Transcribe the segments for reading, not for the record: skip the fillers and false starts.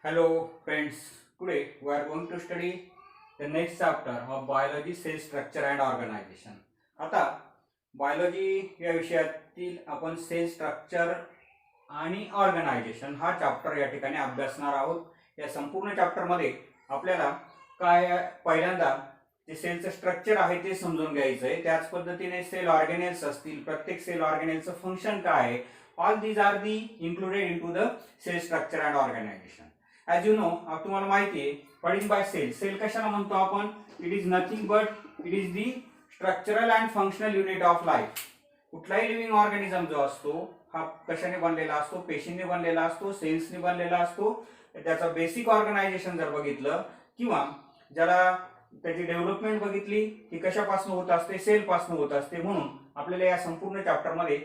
Hello friends, today we are going to study the next chapter of biology, cell structure and organization. आता biology या विषयातील आपण sale structure आणि organisation हा chapter या ठिकाणी अभ्यासणार आहोत. या संपूर्ण चॅप्टर मध्ये आपल्याला काय पहिल्यांदा जे सेलचं स्ट्रक्चर आहे ते समजून घ्यायचं आहे. त्याच पद्धतीने सेल ऑर्गेनेल्स असतील, प्रत्येक सेल ऑर्गेनेलचं फंक्शन काय आहे, all these are the included into the cell structure and organisation. As you know, तुम्हाला माहिती आहे what is by cell. Cell कशाला म्हणतो आपण? It is nothing but it is the structural and functional unit of life. कुठलाही living organism जो असतो हा कशाने बनलेला असतो? पेशींनी बनलेला असतो, सेल्सने बनलेला असतो. त्याचं बेसिक ऑर्गनायझेशन जर बघितलं किंवा ज्याला त्याची डेव्हलपमेंट बघितली की कशापासून होत असते, सेलपासून होत असते. म्हणून आपल्याला या संपूर्ण चॅप्टरमध्ये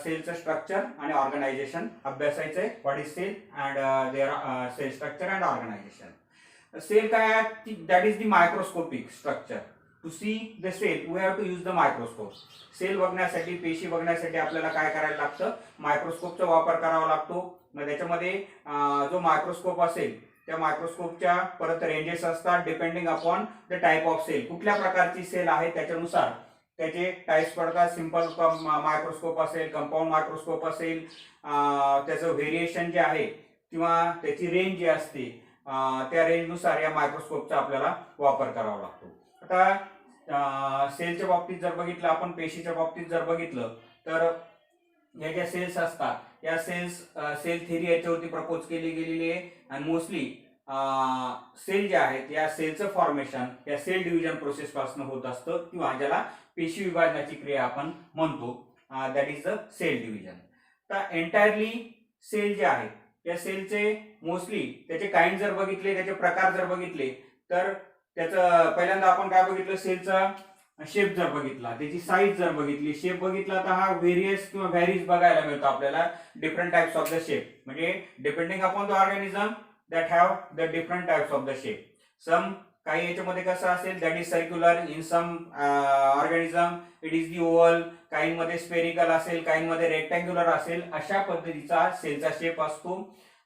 सेलचं स्ट्रक्चर आणि ऑर्गनायझेशन अभ्यासायचं आहे. What is cell and there cell structure and organisation. Cell काय आहे? That is the microscopic structure. To see the cell we have to use the microscope. Cell बघण्यासाठी, पेशी बघण्यासाठी आपल्याला काय करायला लागतं? मायक्रोस्कोपचा वापर करावा लागतो. मग त्याच्यामध्ये जो मायक्रोस्कोप असेल त्या मायक्रोस्कोपच्या परत रेंजेस असतात depending upon the type of cell. कुठल्या प्रकारची सेल आहे त्याच्यानुसार त्याचे टाईप्स पडतात. सिंपल मायक्रोस्कोप असेल, कंपाऊंड मायक्रोस्कोप असेल, त्याचं व्हेरिएशन जे आहे किंवा त्याची रेंज जी असते त्या रेंजनुसार या मायक्रोस्कोपचा आपल्याला वापर करावा लागतो. आता सेलच्या बाबतीत जर बघितलं आपण, पेशीच्या बाबतीत जर बघितलं तर या ज्या सेल्स असतात या सेल थेरी याच्यावरती प्रपोज केली गेलेली आहे. आणि मोस्टली सेल जे आहेत या सेलचं फॉर्मेशन या सेल डिव्हिजन प्रोसेस पासून होत असतं किंवा ज्याला पेशी विभाजनाची क्रिया आपण म्हणतो, that is the cell division. तर एंटायरली सेल जे आहेत या सेलचे मोस्टली त्याचे काइंड जर बघितले, त्याचे प्रकार जर बघितले तर त्याचं पहिल्यांदा आपण काय बघितलं? सेलचा शेप जर बघितला, त्याची साईज जर बघितली, शेप बघितला तर हा व्हेरियस किंवा व्हॅरीज बघायला मिळतो आपल्याला. Different types of the shape म्हणजे depending upon the organism that have the different types of the shape. Some काही याच्यामध्ये कसं असेल, that is circular. In some organism it is the oval. काहींमध्ये स्पेरिकल असेल, काहींमध्ये रेक्टँग्युलर असेल. अशा पद्धतीचा सेलचा शेप असतो.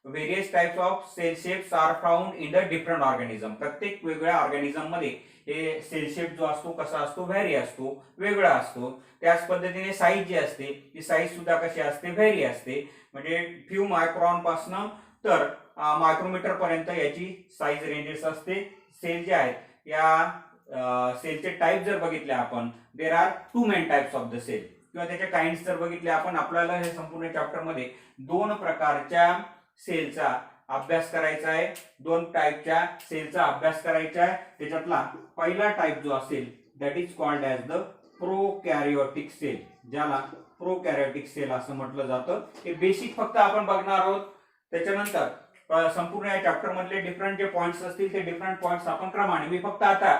Various types of cell shapes are found in the different organism. प्रत्येक वेगवेगळ्या ऑर्गॅनिझम मध्ये हे सेल शेप जो असतो कसा असतो? व्हॅरी असतो, वेगळा असतो. त्याच पद्धतीने साईज जी असते ती साईज सुद्धा कशी असते? व्हॅरी असते. म्हणजे फ्यू मायक्रॉन पासनं तर मायक्रोमीटर पर्यंत याची साईज रेंजेस असते. सेल जे आहेत या सेलचे टाईप जर बघितले आपण, there are two main types of the cell. किंवा त्याचे काइंड्स जर बघितले आपण, आपल्याला हे संपूर्ण चॅप्टर मध्ये दोन प्रकारच्या सेलचा अभ्यास करायचा आहे. दोन टाईपच्या सेलचा अभ्यास करायचा आहे. त्याच्यातला पहिला टाईप जो असेल that is called as the prokaryotic cell, ज्याला प्रोकॅरियोटिक सेल असं म्हटलं जातं. हे बेसिक फक्त आपण बघणार आहोत. त्याच्यानंतर संपूर्ण या चॅप्टर मधले डिफरंट जे पॉइंट्स असतील ते डिफरंट पॉइंट्स आपण क्रमाने, मी फक्त आता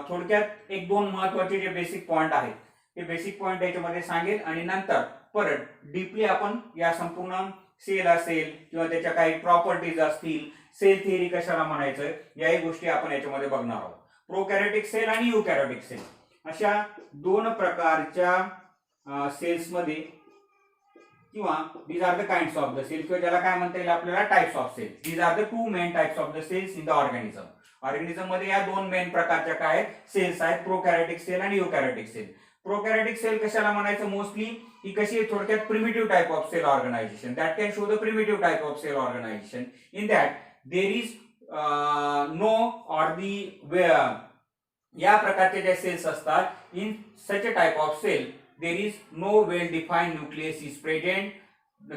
थोडक्यात एक दोन महत्वाचे जे बेसिक पॉइंट आहेत ते बेसिक पॉइंट याच्यामध्ये सांगेल आणि नंतर परत डीपली आपण या संपूर्ण सेल असेल किंवा त्याच्या काही प्रॉपर्टीज असतील, सेल थिअरी कशाला म्हणायचं, याही गोष्टी आपण याच्यामध्ये बघणार आहोत. प्रोकॅरियोटिक सेल आणि युकॅरियोटिक सेल अशा दोन प्रकारच्या सेल्समध्ये किंवा these are the kinds of the cell किंवा ज्याला काय म्हणता येईल आपल्याला types of cell. These are the two main types of the cells in the organism. Organism मध्ये या दोन मेन प्रकारच्या काय सेल्स आहेत? प्रोकॅरियोटिक सेल आणि युकॅरियोटिक सेल. प्रोकॅरियोटिक सेल कशाला म्हणायचं? मोस्टली ही कशी आहे? थोडक्यात primitive type of cell organisation. That can show the primitive type of cell organisation. In that there is no or the या प्रकारचे जे सेल्स असतात, in such a type of cell there is no well defined nucleus is present.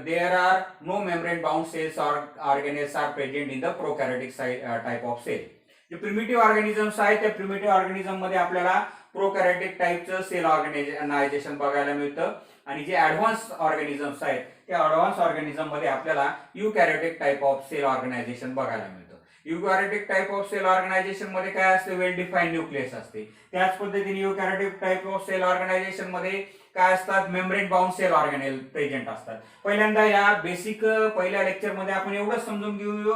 There are no membrane bound cells or organelles are present in the prokaryotic type of cell. जे primitive organisms आहेत त्या primitive organism मध्ये आपल्याला प्रोकॅरियोटिक टाइपचं sale organisation बघायला मिळतं. आणि जे advance organisms आहेत त्या ऍडव्हान्स ऑर्गॅनिझम मध्ये आपल्याला युकॅरियोटिक टाइप ऑफ सेल ऑर्गनायझेशन बघायला मिळतं. युकॅरियोटिक टाइप ऑफ सेल ऑर्गनायझेशन मध्ये काय असते? वेल डिफाईन्ड न्यूक्लियस असते. त्याच पद्धतीने युकॅरियोटिक टाइप ऑफ सेल ऑर्गनायझेशन मध्ये काय असतात? मेम्ब्रेन बाउंड सेल ऑर्गॅनेल प्रेझेंट असतात. पहिल्यांदा या बेसिक पहिल्या लेक्चर मध्ये आपण एवढंच समजून घेऊ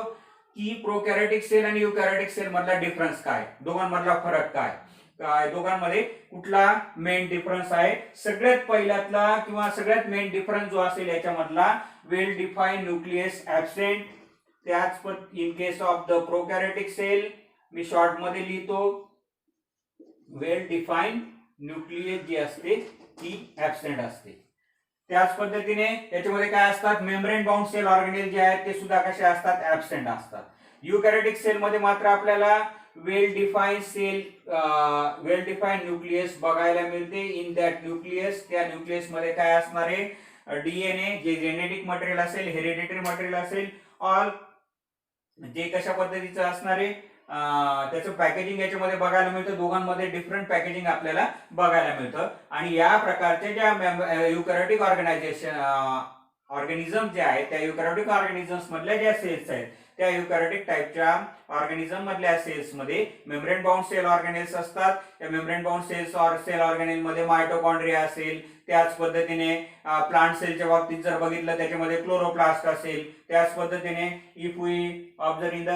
की प्रोकॅरियोटिक सेल आणि युकॅरियोटिक सेल मधला डिफरन्स काय, दोघांमधला फरक काय, दोघांमध्ये कुठला मेन डिफरन्स आहे. सगळ्यात पहिल्यातला किंवा सगळ्यात मेन डिफरन्स जो असेल याच्यामधला वेल डिफाईन्ड न्यूक्लियस ऍबसेंट त्याच in case of the prokaryotic cell मी शॉर्ट मध्ये लिहितो वेल डिफाईन न्यूक्लियस जी असते ती ऍबसेंट असते. त्याच पद्धतीने याच्यामध्ये काय असतात, मेम्ब्रेन बाउंड सेल ऑर्गेनेल जे आहेत ते सुद्धा कसे असतात, ऍबसेंट असतात. युकॅरियोटिक सेल मध्ये मात्र आपल्याला वेल डिफाईन न्यूक्लियस बघायला मिळते. इन दॅट न्यूक्लियस, त्या न्यूक्लियस मध्ये काय असणार आहे, डीएनए जे जेनेटिक मटेरियल असेल, हेरिडिटरी मटेरियल असेल, ऑल जे कशा पद्धतीचं असणार आहे त्याचं पॅकेजिंग याच्यामध्ये बघायला मिळतं. दोघांमध्ये डिफरंट पॅकेजिंग आपल्याला बघायला मिळतं. आणि या प्रकारच्या ज्या युकॅरियोटिक ऑर्गॅनिझम जे आहेत त्या युकॅरियोटिक ऑर्गॅनिझम्स मधल्या ज्या सेल्स आहेत त्या युकॅरियोटिक टाइपच्या ऑर्गॅनिझम मधल्या सेल्स मध्ये मेम्ब्रेन बाउंड सेल ऑर्गॅनेल्स असतात. या मेम्ब्रेन बाउंड सेल ऑर्गॅनेल मध्ये मायटोकॉन्ड्रिया असेल, त्याच पद्धतीने प्लांट सेलच्या बाबतीत जर बघितलं त्याच्यामध्ये क्लोरोप्लास्ट असेल. त्याच पद्धतीने if we observe in the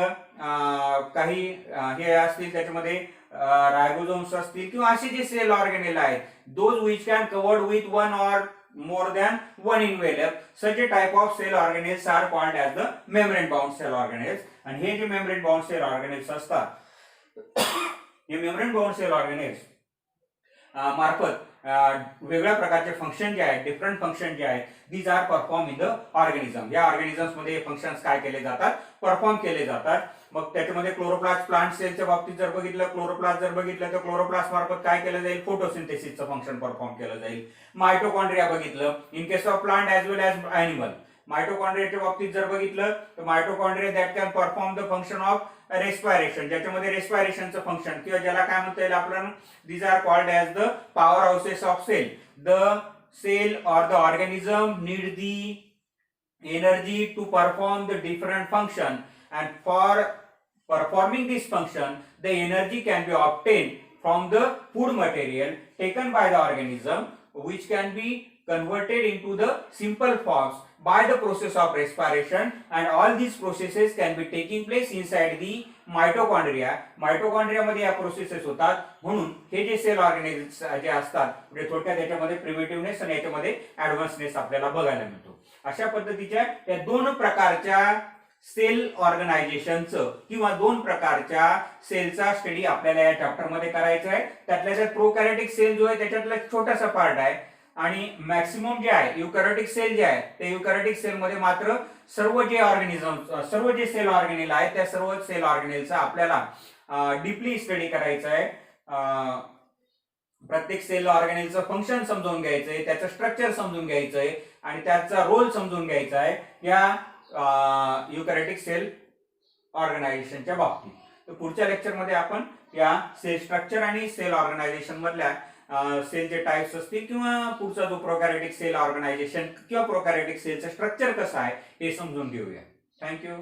काही हे असतील त्याच्यामध्ये रायबोझोम्स असतील किंवा असे जे सेल ऑर्गॅनेल आहेत those which can covered with one or more than one envelope, such a type of cell organelles are called as the membrane bound cell organelles. आणि हे जे membrane bound cell organelles असतात हे membrane bound cell organelles मार्फत वेगळ्या प्रकारचे function जे आहेत, डिफरंट फंक्शन जे आहेत, these are perform in the organism. या ऑर्गॅनिझम्स मध्ये फंक्शन्स काय केले जातात, परफॉर्म केले जातात. मग त्याच्यामध्ये क्लोरोप्लास्ट प्लांट सेलच्या बाबतीत जर बघितलं, क्लोरोप्लास्ट जर बघितलं तर क्लोरोप्लास्ट मार्फत काय केलं जाईल, फोटोसिंथेसिसचं फंक्शन परफॉर्म केलं जाईल. मायटोकॉन्ड्रिया बघितलं in case of plant as well as animal. मायटोकॉन्ड्रियाच्या बाबतीत जर बघितलं तर mitochondria that can perform the function of respiration, ज्याच्यामध्ये रेस्पिरेशनचं फंक्शन किंवा ज्याला काय म्हणता येईल आपण, these are called as the power houses of cell. The cell or the organism need the energy to perform the different function, and for performing this function the energy can be obtained from the food material taken by the organism, which can be converted into the simple forms by the process of respiration, and all these processes can be taking place inside the mitochondria. Mitochondria मध्ये या processes होतात. म्हणून हे जे sale organelles जे असतात म्हणजे थोडक्यात याच्यामध्ये प्रिमिटिव्हनेस आणि याच्यामध्ये ऍडव्हान्सनेस आपल्याला बघायला मिळतो. अशा पद्धतीच्या या दोन प्रकारच्या सेल ऑर्गनायझेशनचं किंवा दोन प्रकारच्या सेलचा स्टडी आपल्याला या चॅप्टर मध्ये करायचा आहे. त्यातल्या त्यात प्रोकॅरियोटिक सेल जो आहे त्याच्यातला छोटासा पार्ट आहे आणि मॅक्सिमम जे आहे युकॅरियोटिक सेल जे आहे त्या युकॅरियोटिक सेल मध्ये मात्र सर्व जे सेल ऑर्गॅनेल आहेत त्या सर्व सेल ऑर्गॅनेलचा आपल्याला डीपली स्टडी करायचा आहे. प्रत्येक सेल ऑर्गॅनेलचं फंक्शन समजून घ्यायचंय, त्याचं स्ट्रक्चर समजून घ्यायचंय आणि त्याचा रोल समजून घ्यायचा आहे या युकॅरियोटिक सेल ऑर्गनायझेशनच्या बाबतीत. तर पुढच्या लेक्चरमध्ये आपण या सेल स्ट्रक्चर आणि सेल ऑर्गनायझेशन मधल्या सेलचे टाइप्स असतील किंवा पुढचा जो प्रोकॅरियोटिक सेल ऑर्गनायझेशन किंवा प्रोकॅरियोटिक सेलचं स्ट्रक्चर कसं आहे हे समजून घेऊया. थँक्यू.